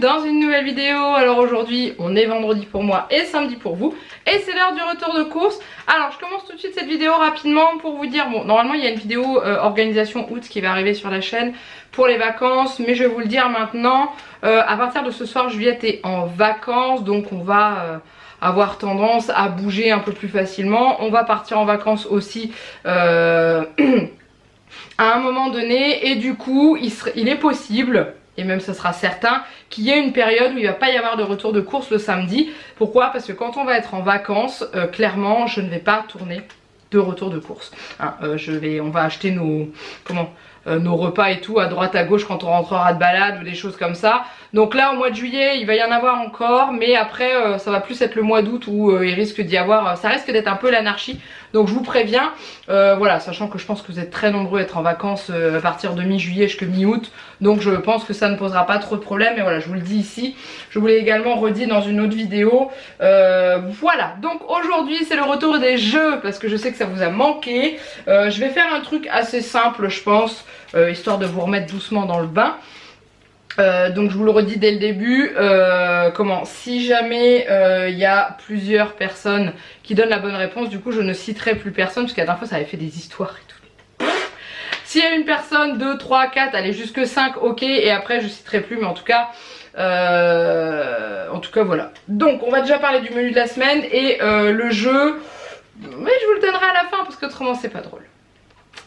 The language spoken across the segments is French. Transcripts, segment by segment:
dans une nouvelle vidéo. Alors aujourd'hui on est vendredi pour moi et samedi pour vous et c'est l'heure du retour de course. Alors je commence tout de suite cette vidéo rapidement pour vous dire, bon normalement il y a une vidéo organisation août qui va arriver sur la chaîne pour les vacances, mais je vais vous le dire maintenant, à partir de ce soir Juliette est en vacances, donc on va avoir tendance à bouger un peu plus facilement. On va partir en vacances aussi à un moment donné et du coup il est possible, et même ça sera certain, qu'il y ait une période où il ne va pas y avoir de retour de course le samedi. Pourquoi? Parce que quand on va être en vacances, clairement je ne vais pas tourner de retour de course. Hein, on va acheter nos repas et tout à droite à gauche quand on rentrera de balade ou des choses comme ça. Donc là au mois de juillet il va y en avoir encore, mais après ça va plus être le mois d'août où il risque d'y avoir, ça risque d'être un peu l'anarchie. Donc je vous préviens, voilà, sachant que je pense que vous êtes très nombreux à être en vacances à partir de mi-juillet jusqu'à mi-août, donc je pense que ça ne posera pas trop de problème. Et voilà, je vous le dis ici, je vous l'ai également redit dans une autre vidéo. Voilà, donc aujourd'hui c'est le retour des jeux parce que je sais que ça vous a manqué. Je vais faire un truc assez simple je pense, histoire de vous remettre doucement dans le bain. Donc je vous le redis dès le début, si jamais il y a plusieurs personnes qui donnent la bonne réponse, du coup je ne citerai plus personne parce qu'à la dernière fois ça avait fait des histoires et tout. S'il y a une personne, 2, 3, 4, allez jusque 5, ok, et après je citerai plus, mais en tout cas voilà. Donc on va déjà parler du menu de la semaine et le jeu, mais je vous le donnerai à la fin parce qu'autrement c'est pas drôle.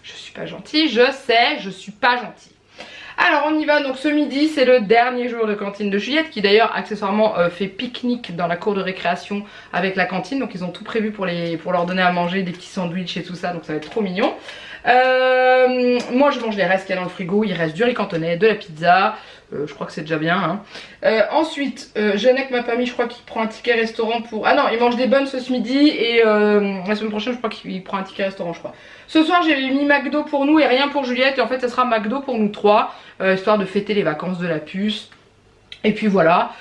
Je suis pas gentille, je sais, je suis pas gentille. Alors on y va, donc ce midi c'est le dernier jour de cantine de Juliette qui d'ailleurs accessoirement fait pique-nique dans la cour de récréation avec la cantine. Donc ils ont tout prévu pour leur donner à manger, des petits sandwichs et tout ça, donc ça va être trop mignon. Moi je mange les restes qu'il y a dans le frigo, il reste du riz cantonais, de la pizza, je crois que c'est déjà bien hein. Ensuite Janek m'a pas mis, je crois qu'il prend un ticket restaurant pour... Ah non, il mange des buns ce midi et la semaine prochaine je crois qu'il prend un ticket restaurant je crois. Ce soir j'ai mis McDo pour nous et rien pour Juliette et en fait ça sera McDo pour nous trois, histoire de fêter les vacances de la puce. Et puis voilà,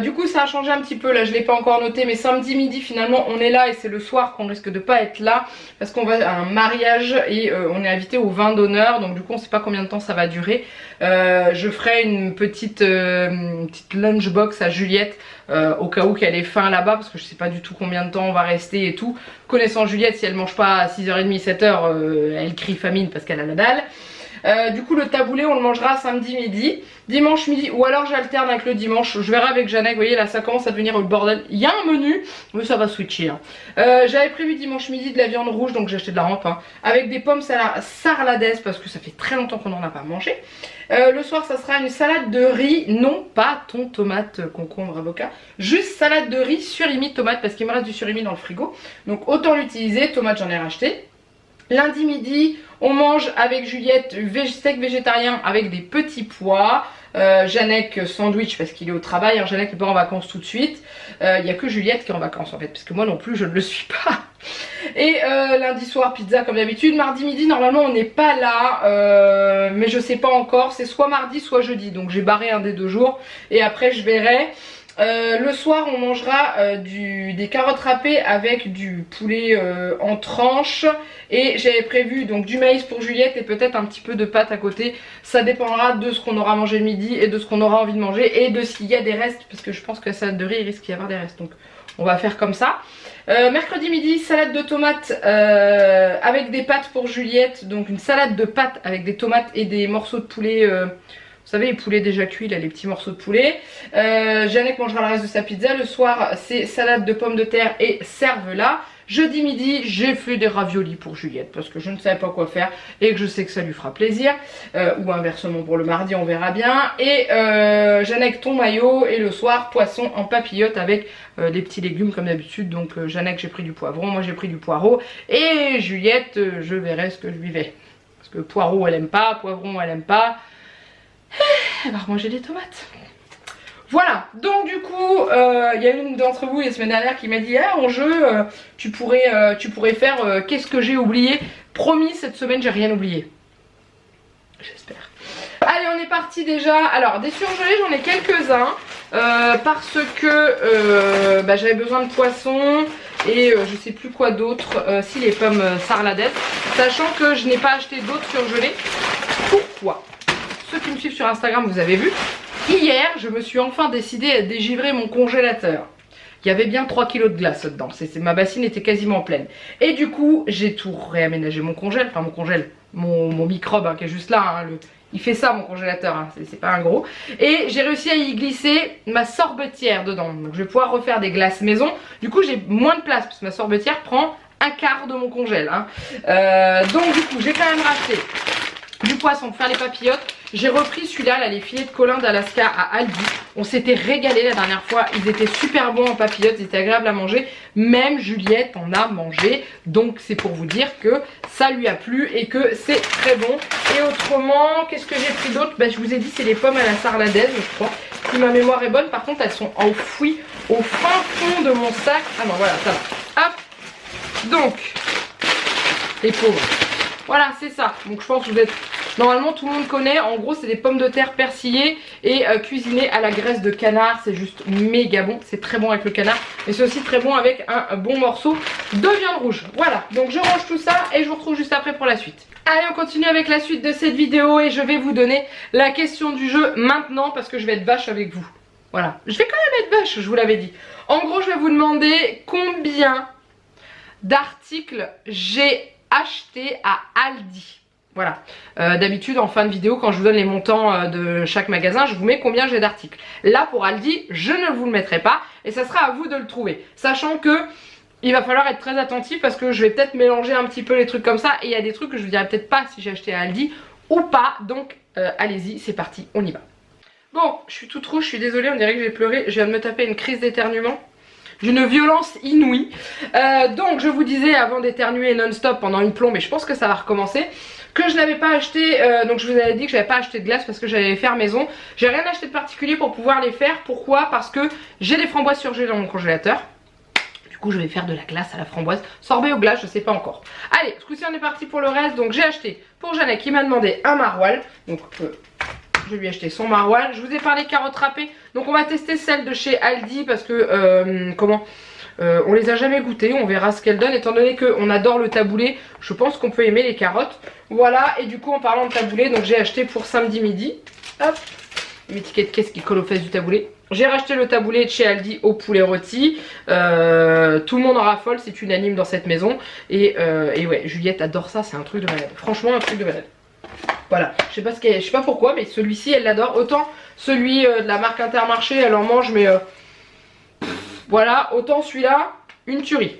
du coup ça a changé un petit peu, là je l'ai pas encore noté, mais samedi midi finalement on est là et c'est le soir qu'on risque de pas être là parce qu'on va à un mariage et on est invité au vin d'honneur, donc du coup on sait pas combien de temps ça va durer. Je ferai une petite lunchbox à Juliette au cas où qu'elle ait faim là-bas parce que je sais pas du tout combien de temps on va rester et tout. Connaissant Juliette, si elle mange pas à 6h30, 7h, elle crie famine parce qu'elle a la dalle. Du coup le taboulé on le mangera samedi midi, dimanche midi, ou alors j'alterne avec le dimanche, je verrai avec Janek. Vous voyez là ça commence à devenir le bordel, il y a un menu mais ça va switcher hein. J'avais prévu dimanche midi de la viande rouge, donc j'ai acheté de la rampe hein, avec des pommes sarladaises parce que ça fait très longtemps qu'on n'en a pas mangé. Le soir ça sera une salade de riz, non pas thon, tomate, concombre, avocat, juste salade de riz surimi tomate parce qu'il me reste du surimi dans le frigo, donc autant l'utiliser. Tomate j'en ai racheté. Lundi midi, on mange avec Juliette steak végétarien avec des petits pois. Janek sandwich parce qu'il est au travail. Alors Janek n'est pas en vacances tout de suite. Il n'y a que Juliette qui est en vacances en fait, parce que moi non plus je ne le suis pas. Et lundi soir pizza comme d'habitude. Mardi midi normalement on n'est pas là, mais je sais pas encore. C'est soit mardi soit jeudi, donc j'ai barré un des deux jours et après je verrai. Le soir on mangera des carottes râpées avec du poulet en tranches et j'avais prévu donc du maïs pour Juliette et peut-être un petit peu de pâte à côté. Ça dépendra de ce qu'on aura mangé le midi et de ce qu'on aura envie de manger et de s'il y a des restes parce que je pense que la salade de riz il risque d'y avoir des restes, donc on va faire comme ça. Mercredi midi, salade de tomates avec des pâtes pour Juliette, donc une salade de pâtes avec des tomates et des morceaux de poulet. Vous savez les poulets déjà cuits là, les petits morceaux de poulet. Janek mangera le reste de sa pizza. Le soir c'est salade de pommes de terre et cervelas. Jeudi midi j'ai fait des raviolis pour Juliette parce que je ne savais pas quoi faire et que je sais que ça lui fera plaisir. Ou inversement pour le mardi, on verra bien. Et Janek thon mayo et le soir poisson en papillote avec des petits légumes comme d'habitude. Donc Janek j'ai pris du poivron, moi j'ai pris du poireau. Et Juliette je verrai ce que je lui vais. Parce que poireau elle aime pas, poivron elle aime pas. Elle va manger des tomates. Voilà, donc du coup, il y a une d'entre vous la semaine dernière qui m'a dit ah, en jeu, tu pourrais faire qu'est-ce que j'ai oublié. Promis, cette semaine, j'ai rien oublié. J'espère. Allez, on est parti déjà. Alors, des surgelés, j'en ai quelques-uns. Parce que j'avais besoin de poisson et je sais plus quoi d'autre. Si, les pommes sarladaises. Sachant que je n'ai pas acheté d'autres surgelés. Pourquoi? Ceux qui me suivent sur Instagram, vous avez vu. Hier, je me suis enfin décidée à dégivrer mon congélateur. Il y avait bien 3 kilos de glace dedans, ma bassine était quasiment pleine. Et du coup, j'ai tout réaménagé mon congèle, enfin mon microbe hein, qui est juste là, hein, il fait ça mon congélateur, hein, c'est pas un gros. Et j'ai réussi à y glisser ma sorbetière dedans, donc je vais pouvoir refaire des glaces maison. Du coup j'ai moins de place parce que ma sorbetière prend un quart de mon congèle. Hein. Donc du coup j'ai quand même racheté du poisson pour faire les papillotes. J'ai repris celui-là, là, les filets de Colin d'Alaska à Aldi. On s'était régalé la dernière fois. Ils étaient super bons en papillotes, ils étaient agréables à manger. Même Juliette en a mangé. Donc c'est pour vous dire que ça lui a plu et que c'est très bon. Et autrement, qu'est-ce que j'ai pris d'autre? Je vous ai dit, c'est les pommes à la sarladaise, je crois. Si ma mémoire est bonne, par contre, elles sont enfouies au fin fond de mon sac. Ah non, voilà, ça va. Hop. Donc, les pauvres. Voilà, c'est ça. Donc je pense que vous êtes... Normalement tout le monde connaît, en gros c'est des pommes de terre persillées et cuisinées à la graisse de canard, c'est juste méga bon, c'est très bon avec le canard, mais c'est aussi très bon avec un bon morceau de viande rouge. Voilà, donc je range tout ça et je vous retrouve juste après pour la suite. Allez, on continue avec la suite de cette vidéo et je vais vous donner la question du jeu maintenant parce que je vais être vache avec vous. Voilà, je vais quand même être vache, je vous l'avais dit. En gros je vais vous demander combien d'articles j'ai acheté à Aldi. Voilà, d'habitude en fin de vidéo quand je vous donne les montants de chaque magasin, je vous mets combien j'ai d'articles. Là pour Aldi, je ne vous le mettrai pas et ça sera à vous de le trouver. Sachant que il va falloir être très attentif parce que je vais peut-être mélanger un petit peu les trucs comme ça. Et il y a des trucs que je vous dirai peut-être pas si j'ai acheté à Aldi ou pas. Donc allez-y, c'est parti, on y va. Bon, je suis toute rouge, je suis désolée, on dirait que j'ai pleuré. Je viens de me taper une crise d'éternuement. D'une violence inouïe. Donc je vous disais avant d'éternuer non-stop pendant une plombe, et je pense que ça va recommencer, que je n'avais pas acheté, donc je vous avais dit que je n'avais pas acheté de glace parce que j'allais les faire maison. J'ai rien acheté de particulier pour pouvoir les faire. Pourquoi? Parce que j'ai des framboises surgelées dans mon congélateur. Du coup je vais faire de la glace à la framboise. Sorbet aux glaces, je sais pas encore. Allez, ce coup-ci on est parti pour le reste. Donc j'ai acheté pour Jeannette qui m'a demandé un maroilles. Donc je lui ai acheté son maroilles. Je vous ai parlé carottes râpées. Donc on va tester celle de chez Aldi parce que on les a jamais goûtées, on verra ce qu'elles donnent. Étant donné qu'on adore le taboulé, je pense qu'on peut aimer les carottes. Voilà, et du coup en parlant de taboulé, donc j'ai acheté pour samedi midi, hop, une étiquette caisse qui colle aux fesses du taboulé. J'ai racheté le taboulé de chez Aldi au poulet rôti. Tout le monde en raffole, c'est unanime dans cette maison. Et ouais, Juliette adore ça, c'est un truc de malade. Franchement, un truc de malade. Voilà, je sais pas pourquoi, mais celui-ci elle l'adore. Autant celui de la marque Intermarché, elle en mange, mais voilà, autant celui-là, une tuerie.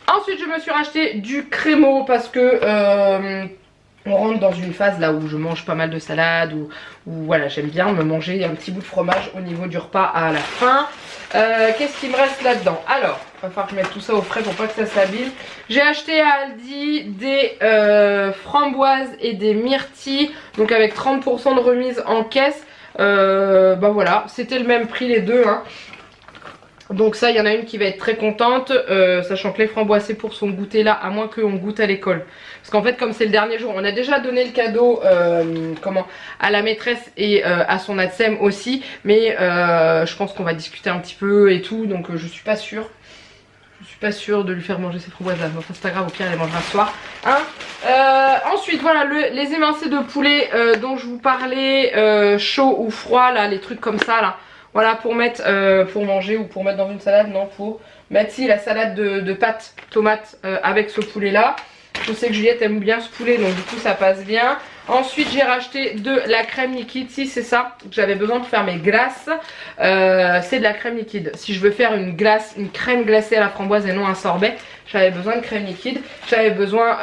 Ensuite, je me suis racheté du crémeau parce que on rentre dans une phase là où je mange pas mal de salade, où voilà, j'aime bien me manger un petit bout de fromage au niveau du repas à la fin. Qu'est-ce qui me reste là-dedans? Alors, il va falloir que je mette tout ça au frais pour pas que ça s'abîme. J'ai acheté à Aldi des framboises et des myrtilles, donc avec 30% de remise en caisse. Bah voilà, c'était le même prix les deux, hein. Donc ça, il y en a une qui va être très contente, sachant que les framboises c'est pour son goûter là, à moins qu'on goûte à l'école. Parce qu'en fait, comme c'est le dernier jour, on a déjà donné le cadeau à la maîtresse et à son ADSEM aussi. Mais je pense qu'on va discuter un petit peu et tout, donc je suis pas sûre. Je suis pas sûre de lui faire manger ces framboises là, mais enfin c'est pas grave, au pire elle les mangera ce soir. Hein. Ensuite voilà, les émincés de poulet dont je vous parlais, chaud ou froid là, les trucs comme ça là. Voilà, pour mettre, pour manger ou pour mettre dans une salade, non, pour mettre si la salade de pâtes tomates avec ce poulet là. Je sais que Juliette aime bien ce poulet, donc du coup ça passe bien. Ensuite j'ai racheté de la crème liquide, si c'est ça que j'avais besoin pour faire mes glaces. C'est de la crème liquide. Si je veux faire une glace, une crème glacée à la framboise et non un sorbet, j'avais besoin de crème liquide. J'avais besoin,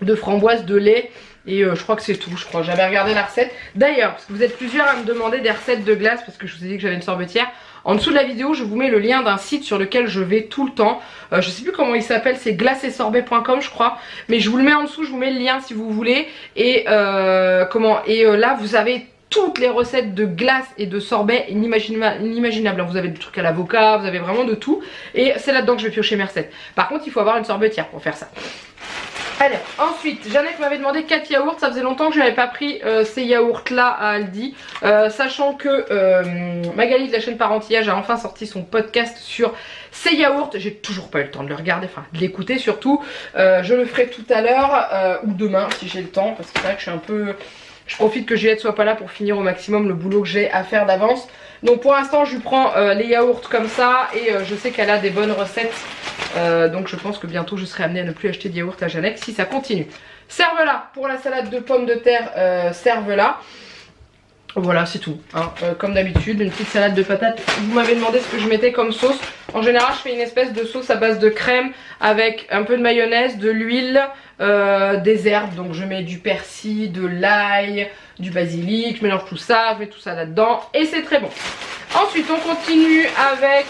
de framboise, de lait. Et je crois que c'est tout, j'avais regardé la recette. D'ailleurs, parce que vous êtes plusieurs à me demander des recettes de glace, parce que je vous ai dit que j'avais une sorbetière. En dessous de la vidéo, je vous mets le lien d'un site sur lequel je vais tout le temps. Je sais plus comment il s'appelle, c'est glaceetsorbet.com je crois. Mais je vous le mets en dessous, je vous mets le lien si vous voulez. Et là, vous avez toutes les recettes de glace et de sorbet inimaginables. Vous avez des trucs à l'avocat, vous avez vraiment de tout. Et c'est là-dedans que je vais piocher mes recettes. Par contre, il faut avoir une sorbetière pour faire ça. Allez, ensuite, Jeannette m'avait demandé 4 yaourts, ça faisait longtemps que je n'avais pas pris ces yaourts là à Aldi, sachant que Magali de la chaîne Parentillage a enfin sorti son podcast sur ces yaourts. J'ai toujours pas eu le temps de le regarder, enfin de l'écouter surtout. Je le ferai tout à l'heure ou demain si j'ai le temps, parce que c'est vrai que je je profite que Juliette soit pas là pour finir au maximum le boulot que j'ai à faire d'avance. Donc pour l'instant je lui prends les yaourts comme ça et je sais qu'elle a des bonnes recettes. Donc je pense que bientôt je serai amenée à ne plus acheter de yaourts à Jeannec si ça continue. Cervelas pour la salade de pommes de terre, cervelas. Voilà, c'est tout, hein. Comme d'habitude, une petite salade de patates. Vous m'avez demandé ce que je mettais comme sauce. En général, je fais une espèce de sauce à base de crème avec un peu de mayonnaise, de l'huile, des herbes. Donc je mets du persil, de l'ail, du basilic, je mélange tout ça, je mets tout ça là-dedans et c'est très bon. Ensuite, on continue avec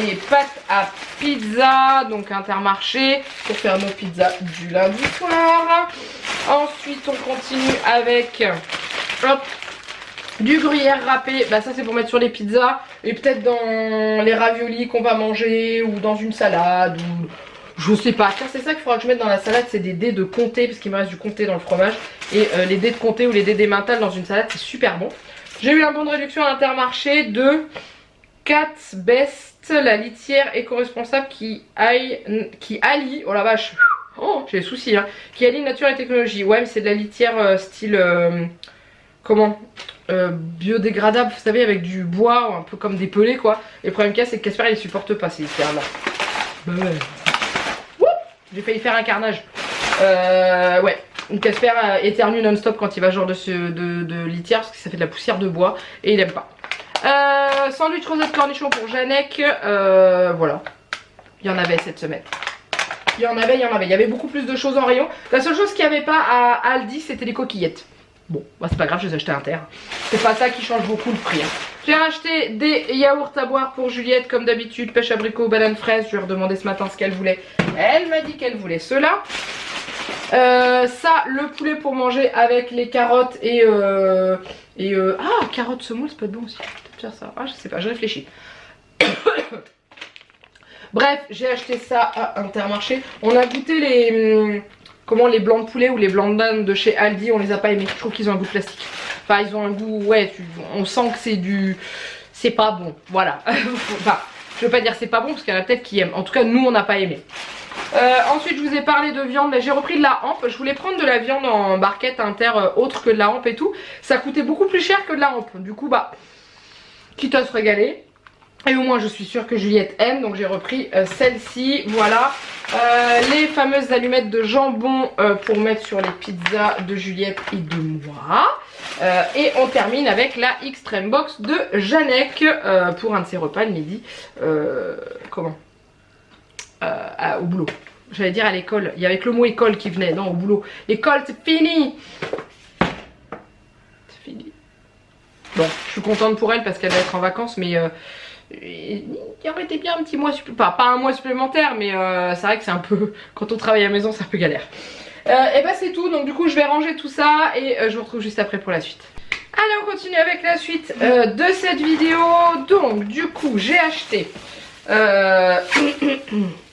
les pâtes à pizza, donc Intermarché, pour faire nos pizzas du lundi soir. Ensuite, on continue avec... hop, du gruyère râpé, bah ça c'est pour mettre sur les pizzas et peut-être dans les raviolis qu'on va manger ou dans une salade ou je sais pas. Tiens, c'est ça qu'il faudra que je mette dans la salade, c'est des dés de comté parce qu'il me reste du comté dans le fromage et les dés de comté ou les dés d'emmental dans une salade c'est super bon. J'ai eu un bon de réduction à Intermarché de Cat Best, la litière éco-responsable qui allie, oh la vache, oh j'ai des soucis hein, qui allie nature et technologie. Ouais mais c'est de la litière style, comment biodégradable, vous savez, avec du bois, un peu comme des pelés quoi. Et le problème qu'il y a, c'est que Casper il les supporte pas ces litières là. Bah ouais. J'ai failli faire un carnage. Ouais. Casper éternue non-stop quand il va ce genre de litière parce que ça fait de la poussière de bois et il aime pas. Sandwich rosette cornichon pour Jeannec. Voilà. Il y en avait cette semaine. Il y en avait. Il y avait beaucoup plus de choses en rayon. La seule chose qu'il n'y avait pas à Aldi, c'était les coquillettes. Bon, bah c'est pas grave, je les ai achetées à Inter. C'est pas ça qui change beaucoup le prix. Hein. J'ai racheté des yaourts à boire pour Juliette, comme d'habitude, pêche abricot, banane fraise. Je lui ai redemandé ce matin ce qu'elle voulait. Elle m'a dit qu'elle voulait cela. Ça, le poulet pour manger avec les carottes et ah, carottes semoule, c'est pas bon aussi. Je vais peut-être faire ça. Ah, je sais pas, je réfléchis. Bref, j'ai acheté ça à Intermarché. On a goûté les... les blancs de poulet ou les blancs de dinde de chez Aldi, on les a pas aimés. Je trouve qu'ils ont un goût de plastique. Enfin, ils ont un goût, ouais, on sent que c'est du... C'est pas bon, voilà. Enfin, je veux pas dire c'est pas bon parce qu'il y en a peut-être qui aiment. En tout cas, nous, on n'a pas aimé. Ensuite, je vous ai parlé de viande. J'ai repris de la hampe. Je voulais prendre de la viande en barquette Inter autre que de la hampe et tout. Ça coûtait beaucoup plus cher que de la hampe. Du coup, bah, quitte à se régaler. Et au moins je suis sûre que Juliette aime, donc j'ai repris celle-ci, voilà. Les fameuses allumettes de jambon pour mettre sur les pizzas de Juliette et de moi. Et on termine avec la Extreme Box de Jeannec pour un de ses repas le midi. Au boulot. J'allais dire à l'école, il y avait que le mot école qui venait, non au boulot. L'école c'est fini. C'est fini. Bon, je suis contente pour elle parce qu'elle va être en vacances, mais... il aurait été bien un petit mois supplémentaire, pas un mois supplémentaire mais c'est vrai que c'est un peu, quand on travaille à la maison c'est un peu galère. Et bah c'est tout, donc du coup je vais ranger tout ça et je vous retrouve juste après pour la suite. Allez, on continue avec la suite de cette vidéo. Donc du coup j'ai acheté à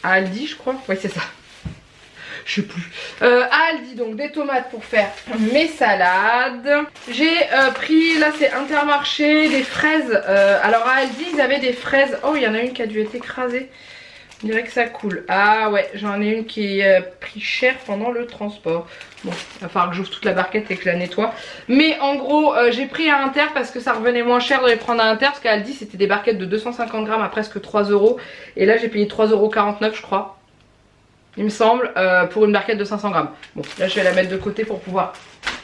Aldi je crois, oui c'est ça. Je sais plus. À Aldi, donc des tomates pour faire mes salades. J'ai pris, là c'est Intermarché, des fraises. Alors à Aldi, ils avaient des fraises. Oh, il y en a une qui a dû être écrasée. On dirait que ça coule. Ah ouais, j'en ai une qui est pris cher pendant le transport. Bon, il va falloir que j'ouvre toute la barquette et que je la nettoie. Mais en gros, j'ai pris à Inter parce que ça revenait moins cher de les prendre à Inter. Parce qu'à Aldi, c'était des barquettes de 250 grammes à presque 3 €. Et là, j'ai payé 3,49 € je crois. Il me semble, pour une barquette de 500 grammes. Bon, là je vais la mettre de côté pour pouvoir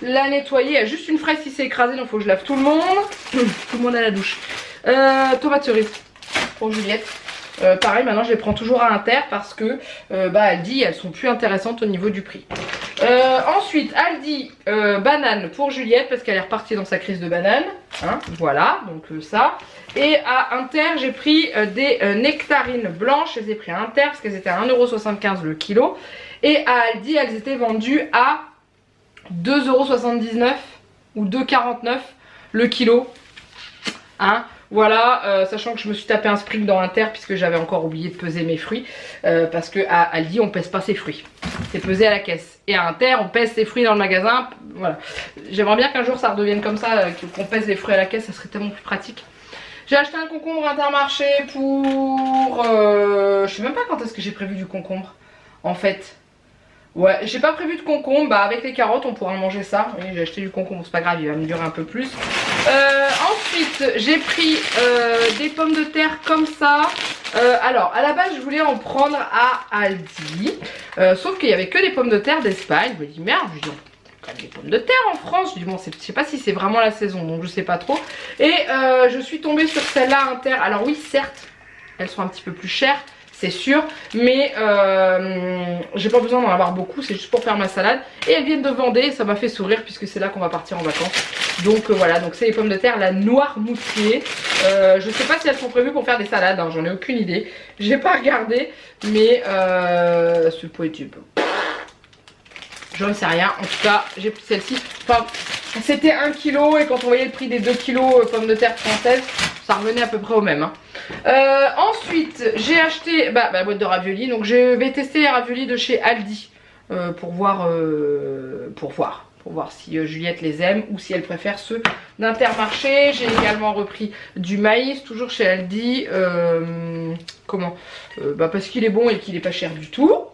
la nettoyer. Il y a juste une fraise qui s'est écrasée, donc il faut que je lave tout le monde. Tout le monde à la douche. Tomates cerises pour Juliette. Pareil, maintenant je les prends toujours à Inter parce que Aldi, elles sont plus intéressantes au niveau du prix. Ensuite, Aldi, banane pour Juliette parce qu'elle est repartie dans sa crise de banane. Hein, voilà, donc ça. Et à Inter, j'ai pris des nectarines blanches. Je les ai pris à Inter parce qu'elles étaient à 1,75 € le kilo. Et à Aldi, elles étaient vendues à 2,79 € ou 2,49 € le kilo. Hein, voilà, sachant que je me suis tapé un sprint dans Inter puisque j'avais encore oublié de peser mes fruits. Parce que à Aldi, on pèse pas ses fruits. C'est pesé à la caisse. Et à Inter, on pèse ses fruits dans le magasin. Voilà. J'aimerais bien qu'un jour ça redevienne comme ça, qu'on pèse les fruits à la caisse, ça serait tellement plus pratique. J'ai acheté un concombre Intermarché pour... je sais même pas quand est-ce que j'ai prévu du concombre, en fait. Ouais, j'ai pas prévu de concombre, bah avec les carottes on pourra manger ça. Oui, j'ai acheté du concombre, c'est pas grave, il va me durer un peu plus. Ensuite, j'ai pris des pommes de terre comme ça. Alors, à la base, je voulais en prendre à Aldi. Sauf qu'il y avait que des pommes de terre d'Espagne. Je me dis, merde, je dis, on a des pommes de terre en France. Je dis, bon, je sais pas si c'est vraiment la saison, donc je sais pas trop. Et je suis tombée sur celle-là inter. Alors oui, certes, elles sont un petit peu plus chères. C'est sûr, mais j'ai pas besoin d'en avoir beaucoup, c'est juste pour faire ma salade. Et elles viennent de Vendée, ça m'a fait sourire puisque c'est là qu'on va partir en vacances. Donc voilà, donc c'est les pommes de terre, la Noirmoutier. Je sais pas si elles sont prévues pour faire des salades, hein, j'en ai aucune idée. J'ai pas regardé, mais ce pot est tube. Je ne sais rien, en tout cas j'ai pris celle-ci. Enfin, c'était 1 kg et quand on voyait le prix des 2 kg pommes de terre françaises, ça revenait à peu près au même. Hein. Ensuite, j'ai acheté ma boîte de raviolis. Donc je vais tester les raviolis de chez Aldi pour voir si Juliette les aime ou si elle préfère ceux d'Intermarché. J'ai également repris du maïs, toujours chez Aldi. Parce qu'il est bon et qu'il n'est pas cher du tout.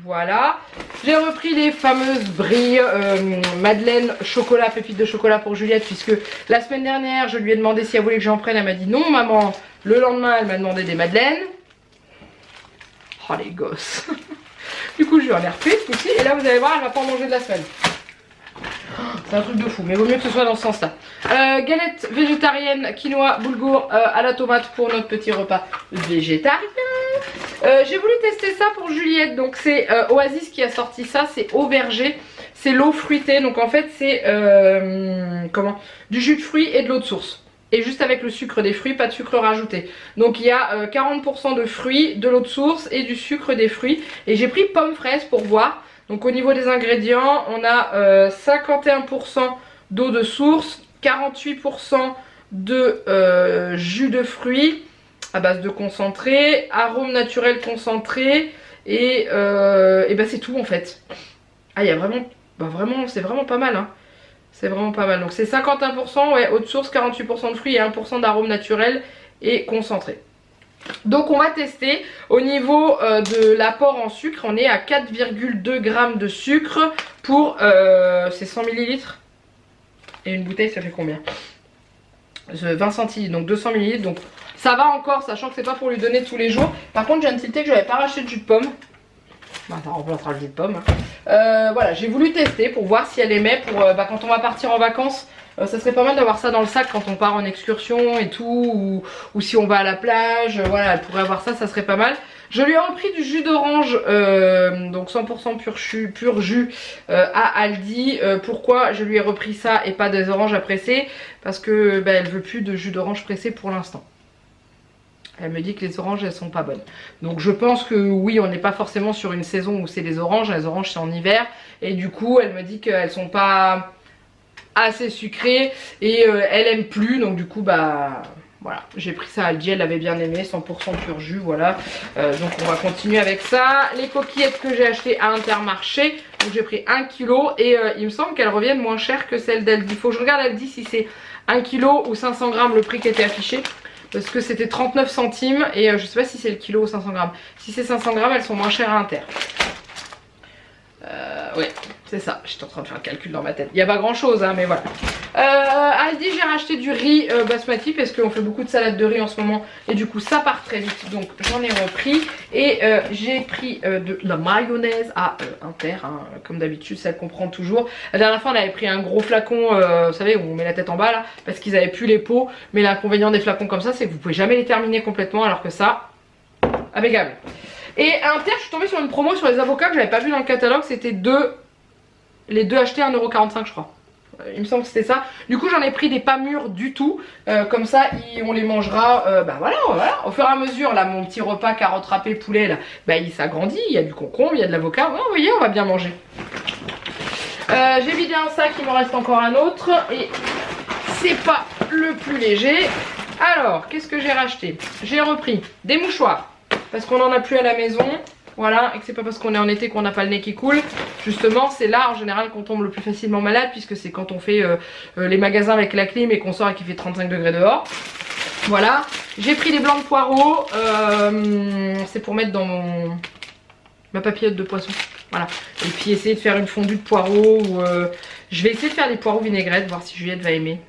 Voilà, j'ai repris les fameuses brilles Madeleine chocolat, pépites de chocolat pour Juliette, puisque la semaine dernière je lui ai demandé si elle voulait que j'en prenne, elle m'a dit non maman. Le lendemain elle m'a demandé des madeleines. Oh les gosses. Du coup je lui en ai repris ce coup-ci et là vous allez voir elle va pas en manger de la semaine. C'est un truc de fou, mais vaut mieux que ce soit dans ce sens là. Galette végétarienne, quinoa, boulgour à la tomate pour notre petit repas végétarien. J'ai voulu tester ça pour Juliette, donc c'est Oasis qui a sorti ça, c'est au verger, c'est l'eau fruitée, donc en fait c'est du jus de fruits et de l'eau de source. Et juste avec le sucre des fruits, pas de sucre rajouté. Donc il y a 40% de fruits, de l'eau de source et du sucre des fruits. Et j'ai pris pomme fraise pour voir. Donc au niveau des ingrédients, on a 51% d'eau de source, 48% de jus de fruits à base de concentré, arôme naturel concentré et c'est tout en fait. Ah il y a vraiment, c'est vraiment pas mal hein. C'est vraiment pas mal. Donc c'est 51%, ouais, eau de source, 48% de fruits et 1% d'arôme naturel et concentré. Donc on va tester au niveau de l'apport en sucre. On est à 4,2 g de sucre pour c'est 100 ml. Et une bouteille ça fait combien? 20 centilitres, donc 200 ml. Donc ça va encore, sachant que c'est pas pour lui donner tous les jours. Par contre j'ai un tilté que je n'avais pas racheté de jus de pomme. Attends, on remplacera le jus de pomme. Voilà, j'ai voulu tester pour voir si elle aimait pour quand on va partir en vacances. Ça serait pas mal d'avoir ça dans le sac quand on part en excursion et tout, ou si on va à la plage, voilà, elle pourrait avoir ça, ça serait pas mal. Je lui ai repris du jus d'orange, donc 100% pur jus à Aldi. Pourquoi je lui ai repris ça et pas des oranges à presser? Parce que elle veut plus de jus d'orange pressé pour l'instant. Elle me dit que les oranges elles sont pas bonnes. Donc je pense que oui, on n'est pas forcément sur une saison où c'est les oranges c'est en hiver. Et du coup elle me dit qu'elles sont pas assez sucrées et elle aime plus. Donc du coup voilà, j'ai pris ça à Aldi, elle l'avait bien aimé, 100% pur jus, voilà. Donc on va continuer avec ça. Les coquillettes que j'ai achetées à Intermarché, donc j'ai pris 1 kg et il me semble qu'elles reviennent moins chères que celles d'Aldi. Faut que je regarde Aldi si c'est 1 kg ou 500 grammes le prix qui était affiché. Parce que c'était 39 centimes et je sais pas si c'est le kilo ou 500 grammes. Si c'est 500 grammes, elles sont moins chères à Inter. Ouais, c'est ça. J'étais en train de faire le calcul dans ma tête. Il n'y a pas grand chose, hein, mais voilà. Aldi, j'ai racheté du riz basmati parce qu'on fait beaucoup de salades de riz en ce moment. Et du coup, ça part très vite. Donc, j'en ai repris. Et j'ai pris de la mayonnaise à Inter, hein, comme d'habitude, celle qu'on prend toujours. La dernière fois, on avait pris un gros flacon, vous savez, où on met la tête en bas là, parce qu'ils avaient plus les pots. Mais l'inconvénient des flacons comme ça, c'est que vous pouvez jamais les terminer complètement, alors que ça, impeccable. Et à Inter, je suis tombée sur une promo sur les avocats que j'avais pas vu dans le catalogue. C'était les deux achetés à 1,45 € je crois. Il me semble que c'était ça. Du coup j'en ai pris des pas mûrs du tout. Comme ça on les mangera voilà, au fur et à mesure. Là mon petit repas carottes râpées poulet là, il s'agrandit. Il y a du concombre, il y a de l'avocat. Ouais, vous voyez, on va bien manger. J'ai vidé un sac, il m'en reste encore un autre. Et c'est pas le plus léger. Alors qu'est-ce que j'ai racheté? J'ai repris des mouchoirs. Parce qu'on n'en a plus à la maison, voilà, et que c'est pas parce qu'on est en été qu'on n'a pas le nez qui coule. Justement, c'est là en général qu'on tombe le plus facilement malade, puisque c'est quand on fait les magasins avec la clim et qu'on sort et qu'il fait 35 degrés dehors. Voilà, j'ai pris des blancs de poireaux, c'est pour mettre dans ma papillote de poisson. Voilà. Et puis essayer de faire une fondue de poireaux. Ou, je vais essayer de faire des poireaux vinaigrettes, voir si Juliette va aimer.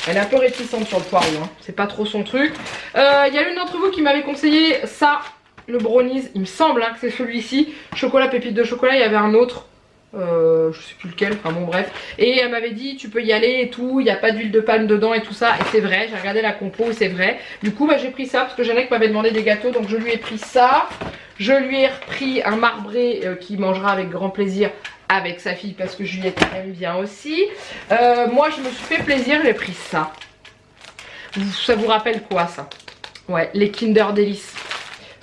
Elle est un peu réticente sur le poireau, hein. C'est pas trop son truc. Il y a l'une d'entre vous qui m'avait conseillé ça, le brownies. Il me semble hein, que c'est celui-ci. Chocolat, pépite de chocolat, il y avait un autre. Je sais plus lequel, enfin bon bref. Et elle m'avait dit tu peux y aller et tout, il n'y a pas d'huile de palme dedans et tout ça. Et c'est vrai, j'ai regardé la compo et c'est vrai. Du coup bah, j'ai pris ça parce que Jeannette m'avait demandé des gâteaux, donc je lui ai pris ça. Je lui ai repris un marbré qui mangera avec grand plaisir avec sa fille parce que Juliette aime bien aussi. Moi je me suis fait plaisir, j'ai pris ça. Ça vous rappelle quoi ça? Ouais, les Kinder Delice.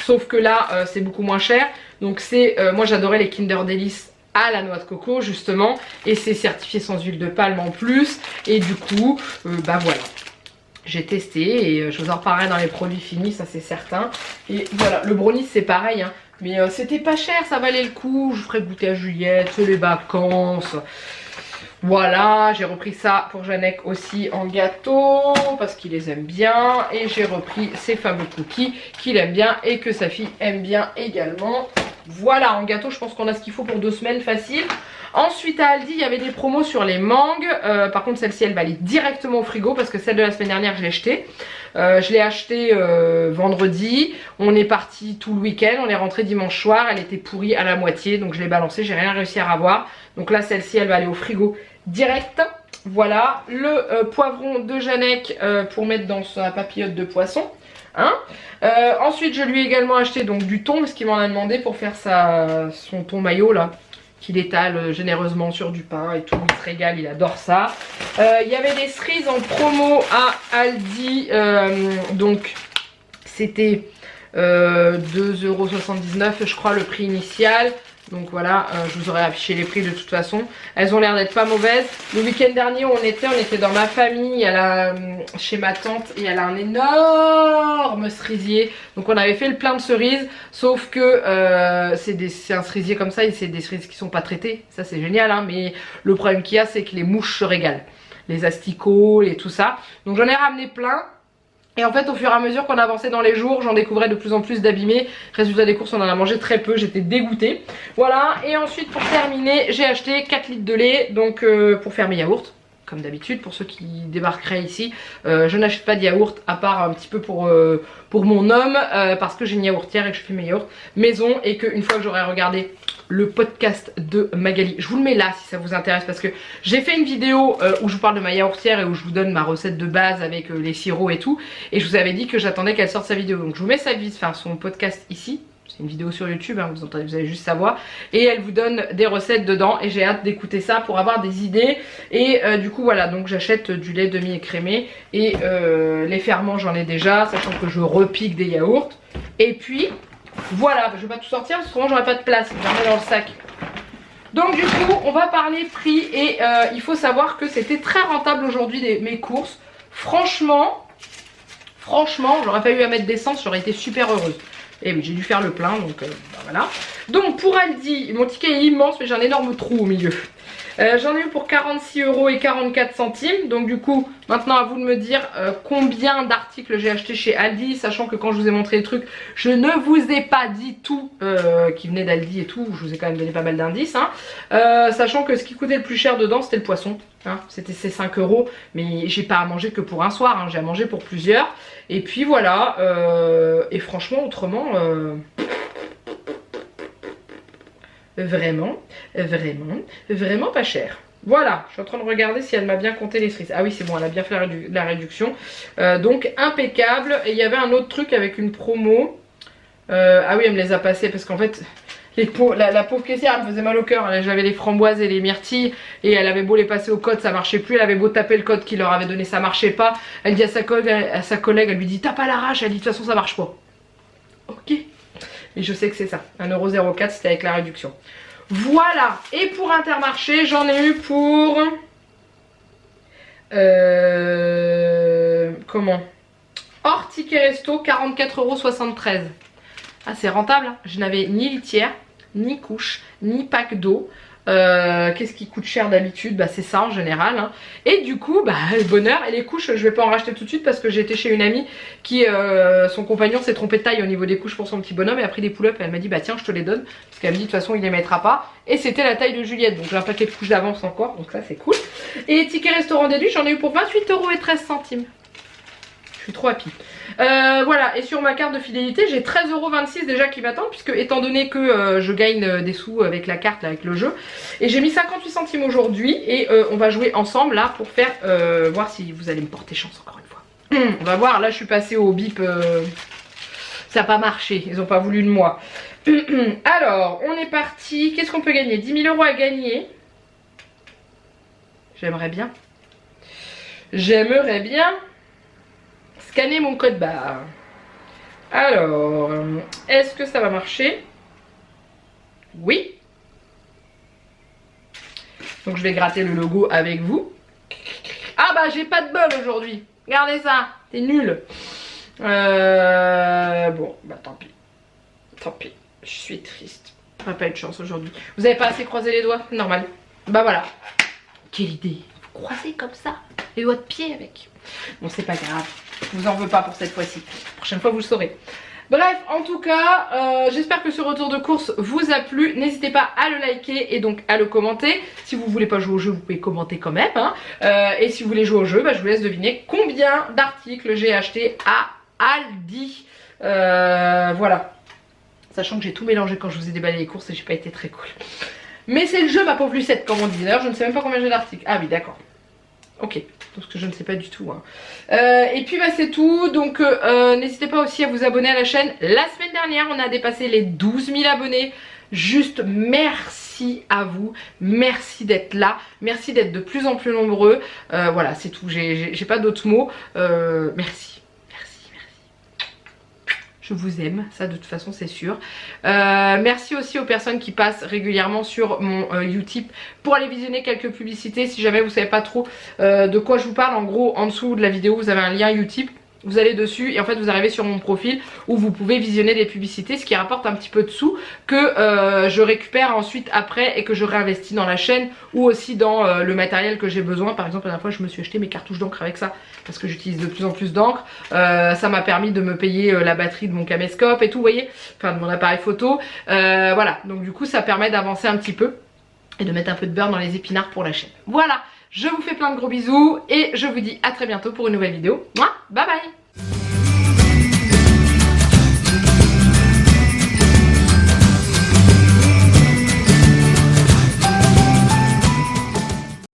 Sauf que là c'est beaucoup moins cher. Donc c'est, moi j'adorais les Kinder Delice à la noix de coco justement, et c'est certifié sans huile de palme en plus, et du coup bah voilà, j'ai testé et je vous en reparlerai dans les produits finis, ça c'est certain. Et voilà, le brownie c'est pareil hein, mais c'était pas cher, ça valait le coup. Je ferai goûter à Juliette, c'est les vacances. Voilà, j'ai repris ça pour Jeannette aussi en gâteau parce qu'il les aime bien, et j'ai repris ces fameux cookies qu'il aime bien et que sa fille aime bien également. Voilà, en gâteau je pense qu'on a ce qu'il faut pour 2 semaines facile. Ensuite à Aldi il y avait des promos sur les mangues, par contre celle-ci elle va aller directement au frigo parce que celle de la semaine dernière je l'ai achetée. Je l'ai achetée vendredi, on est parti tout le week-end, on est rentré dimanche soir, elle était pourrie à la moitié donc je l'ai balancée, j'ai rien réussi à ravoir. Donc là celle-ci elle va aller au frigo direct. Voilà, le poivron de Jeannette pour mettre dans sa papillote de poisson. Hein, ensuite je lui ai également acheté donc du thon parce qu'il m'en a demandé pour faire son thon mayo là, qu'il étale généreusement sur du pain et tout, il se régale, il adore ça. Il y avait des cerises en promo à Aldi, donc c'était 2,79 € je crois le prix initial. Donc voilà, je vous aurais affiché les prix de toute façon. Elles ont l'air d'être pas mauvaises. Le week-end dernier où on était dans ma famille, chez ma tante, et elle a un énorme cerisier. Donc on avait fait le plein de cerises, sauf que c'est un cerisier comme ça et c'est des cerises qui sont pas traitées. Ça c'est génial hein, mais le problème qu'il y a c'est que les mouches se régalent. Les asticots, et tout ça. Donc j'en ai ramené plein. Et en fait au fur et à mesure qu'on avançait dans les jours, j'en découvrais de plus en plus d'abîmés. Résultat des courses, on en a mangé très peu, j'étais dégoûtée. Voilà, et ensuite pour terminer, j'ai acheté 4 litres de lait donc pour faire mes yaourts. Comme d'habitude, pour ceux qui débarqueraient ici, je n'achète pas de yaourt à part un petit peu pour mon homme, parce que j'ai une yaourtière et que je fais mes yaourts maison, et qu'une fois que j'aurai regardé le podcast de Magali, je vous le mets là si ça vous intéresse, parce que j'ai fait une vidéo où je vous parle de ma yaourtière et où je vous donne ma recette de base avec les sirops et tout, et je vous avais dit que j'attendais qu'elle sorte sa vidéo, donc je vous mets son podcast ici. C'est une vidéo sur YouTube, hein, vous allez juste savoir. Et elle vous donne des recettes dedans. Et j'ai hâte d'écouter ça pour avoir des idées. Et du coup voilà, donc j'achète du lait demi-écrémé. Et les ferments j'en ai déjà, sachant que je repique des yaourts. Et puis voilà, je vais pas tout sortir parce que sinon j'aurai pas de place. Je vais remettre dans le sac. Donc du coup on va parler prix. Et il faut savoir que c'était très rentable aujourd'hui mes courses. Franchement, j'aurais pas eu à mettre d'essence, j'aurais été super heureuse. Et oui, j'ai dû faire le plein, donc bah voilà. Donc pour Aldi, mon ticket est immense, mais j'ai un énorme trou au milieu. J'en ai eu pour 46,44 €. Donc du coup, maintenant à vous de me dire combien d'articles j'ai acheté chez Aldi. Sachant que quand je vous ai montré les trucs, je ne vous ai pas dit tout qui venait d'Aldi et tout. Je vous ai quand même donné pas mal d'indices. Hein. Sachant que ce qui coûtait le plus cher dedans, c'était le poisson. Hein. C'était ces 5 €. Mais j'ai pas à manger que pour un soir. Hein. J'ai à manger pour plusieurs. Et puis voilà. Et franchement, autrement... Vraiment pas cher. Voilà, je suis en train de regarder si elle m'a bien compté les cerises. Ah oui, c'est bon, elle a bien fait la réduction. Donc impeccable. Et il y avait un autre truc avec une promo. Ah oui, elle me les a passés parce qu'en fait, la pauvre caissière, elle me faisait mal au cœur. J'avais les framboises et les myrtilles et elle avait beau les passer au code, ça marchait plus. Elle avait beau taper le code qu'il leur avait donné, ça marchait pas. Elle dit à sa collègue, elle lui dit tape à l'arrache. Elle dit de toute façon, ça marche pas. Ok. Et je sais que c'est ça, 1,04 €, c'était avec la réduction. Voilà, et pour Intermarché, j'en ai eu pour... comment? Hors ticket resto, 44,73 €. Ah, c'est rentable, hein. Je n'avais ni litière, ni couche, ni pack d'eau. Qu'est-ce qui coûte cher d'habitude? Bah c'est ça en général hein. Et du coup bah le bonheur. Et les couches je vais pas en racheter tout de suite parce que j'étais chez une amie qui son compagnon s'est trompé de taille au niveau des couches pour son petit bonhomme et a pris des pull-ups et elle m'a dit bah tiens je te les donne parce qu'elle me dit de toute façon il les mettra pas et c'était la taille de Juliette donc j'ai un paquet de couches d'avance encore donc ça c'est cool. Et ticket restaurant déduit j'en ai eu pour 28,13 €. Je suis trop happy. Voilà, et sur ma carte de fidélité, j'ai 13,26 € déjà qui m'attend, puisque étant donné que je gagne des sous avec la carte, là, avec le jeu, et j'ai mis 58 centimes aujourd'hui, et on va jouer ensemble là pour faire, voir si vous allez me porter chance encore une fois. On va voir, là je suis passée au bip, ça n'a pas marché, ils n'ont pas voulu de moi. Alors, on est parti, qu'est-ce qu'on peut gagner? 10 000 € à gagner. J'aimerais bien. J'aimerais bien. Scanner mon code barre. Alors, est-ce que ça va marcher? Oui. Donc je vais gratter le logo avec vous. Ah bah j'ai pas de bol aujourd'hui. Regardez ça, c'est nul. Bon, bah tant pis. Tant pis, je suis triste. Ça va pas être de chance aujourd'hui. Vous avez pas assez croisé les doigts? Normal. Bah voilà. Quelle idée. Vous croisez comme ça les doigts de pied avec. Bon c'est pas grave. Je vous en veux pas pour cette fois-ci. La prochaine fois vous le saurez. Bref, en tout cas, j'espère que ce retour de course vous a plu. N'hésitez pas à le liker et donc à le commenter. Si vous voulez pas jouer au jeu, vous pouvez commenter quand même. Hein. Et si vous voulez jouer au jeu, bah, je vous laisse deviner combien d'articles j'ai acheté à Aldi. Voilà. Sachant que j'ai tout mélangé quand je vous ai déballé les courses et j'ai pas été très cool. Mais c'est le jeu ma pauvre Lucette comme on dit. D'ailleurs je ne sais même pas combien j'ai d'articles. Ah oui d'accord. Ok, parce que je ne sais pas du tout. Hein. Et puis bah, c'est tout. Donc n'hésitez pas aussi à vous abonner à la chaîne. La semaine dernière, on a dépassé les 12 000 abonnés. Juste merci à vous. Merci d'être là. Merci d'être de plus en plus nombreux. Voilà, c'est tout. J'ai pas d'autres mots. Merci. Je vous aime, ça de toute façon c'est sûr. Merci aussi aux personnes qui passent régulièrement sur mon Utip pour aller visionner quelques publicités. Si jamais vous savez pas trop de quoi je vous parle, en gros en dessous de la vidéo vous avez un lien Utip. Vous allez dessus et en fait vous arrivez sur mon profil où vous pouvez visionner des publicités, ce qui rapporte un petit peu de sous que je récupère ensuite après et que je réinvestis dans la chaîne ou aussi dans le matériel que j'ai besoin. Par exemple la dernière fois je me suis acheté mes cartouches d'encre avec ça parce que j'utilise de plus en plus d'encre. Ça m'a permis de me payer la batterie de mon caméscope et tout, vous voyez, enfin de mon appareil photo. Voilà, donc du coup ça permet d'avancer un petit peu et de mettre un peu de beurre dans les épinards pour la chaîne. Voilà. Je vous fais plein de gros bisous et je vous dis à très bientôt pour une nouvelle vidéo. Mouah, bye bye.